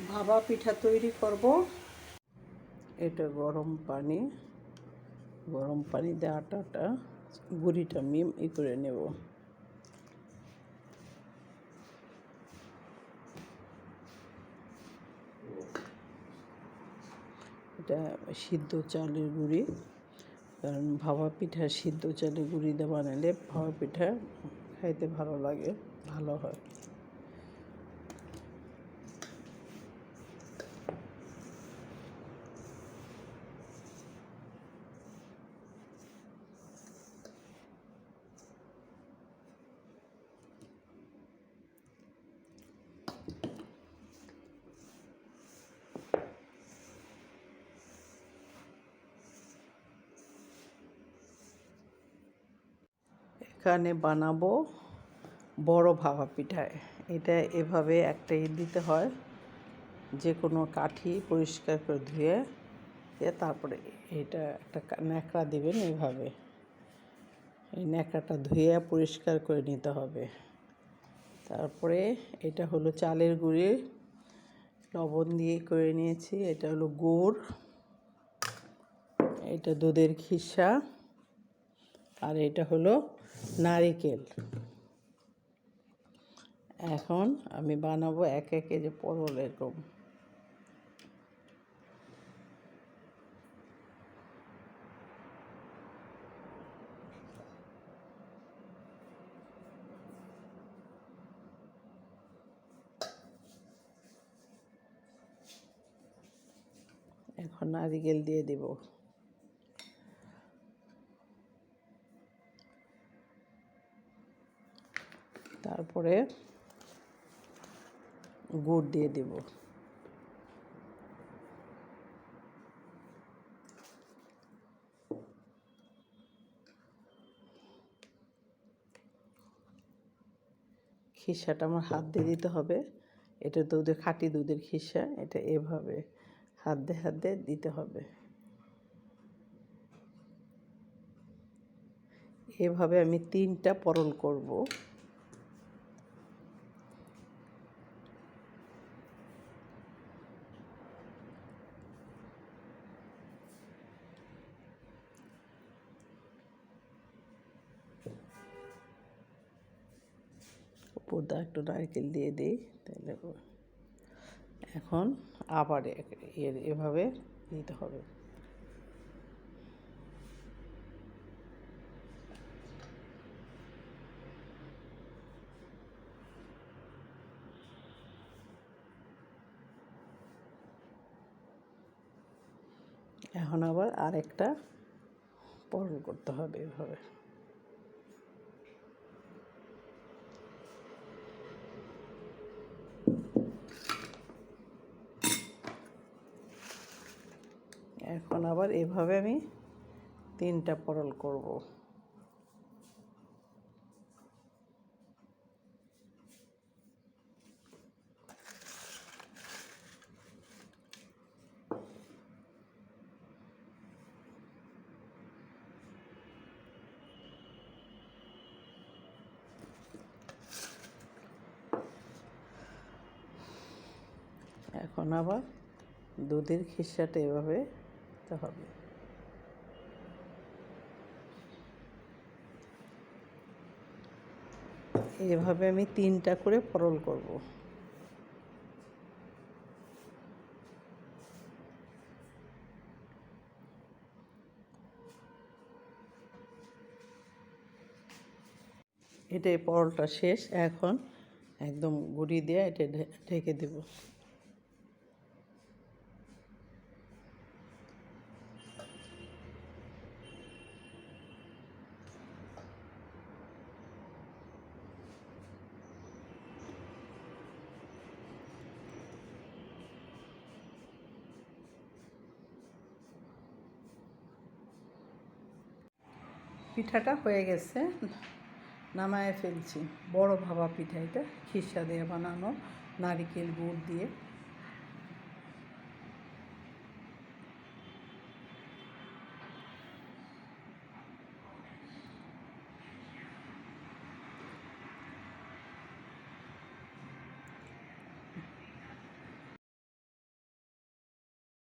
ভাপা পিঠা তৈরি করব। এটা গরম পানিতে আটাটা গুঁড়িটা আমি করে নেব। এটা সিদ্ধ চালের গুঁড়ি, কারণ ভাপা পিঠা সিদ্ধ চালের গুঁড়ি দিয়ে বানালে ভাপা পিঠা খাইতে ভালো লাগে, ভালো হয়। এখানে বানাবো বড় ভাপা পিঠায়। এটা এভাবে একটাই দিতে হয়, যে কোনো কাঠি পরিষ্কার করে ধুয়ে তারপরে এটা একটা ন্যাকড়া দেবেন। এইভাবে এই ন্যাকড়াটা ধুয়ে পরিষ্কার করে নিতে হবে। তারপরে এটা হলো চালের গুঁড়ি, লবণ দিয়ে করে নিয়েছি। এটা হলো গুড়, এটা দুধের খিসা, আর এটা হলো নারিকেল। এখন আমি বানাবো এক একে যে পরোল এরকম। এখন নারিকেল দিয়ে দিব। তারপরে গুড় দিয়ে দিব। খিসাটা আমার হাত দিয়ে দিতে হবে। এটা খাঁটি দুধের খিসা। এটা এভাবে হাত দিয়ে দিতে হবে। এভাবে আমি 3টা পরোল করব। উপরটা একটু নারকেল দিয়ে দিই, তাহলে এখন আবার এভাবে দিতে হবে। এখন আবার আরেকটা পরোল করতে হবে এভাবে। এখন আবার এভাবে আমি 3টা পরোল করব। এখন আবার দুধের খিসাটা এভাবে দিতে হবে। এভাবে আমি 3টা করে পরোল করব। এটা এই পরোলটা শেষ। এখন একদম গুঁড়ি দিয়ে এটা ঢেকে দেব। পিঠাটা হয়ে গেছে, নামায় ফেলছি। বড় ভাপা পিঠা, এটা খিসা দিয়ে বানানো, নারিকেল গুড় দিয়ে।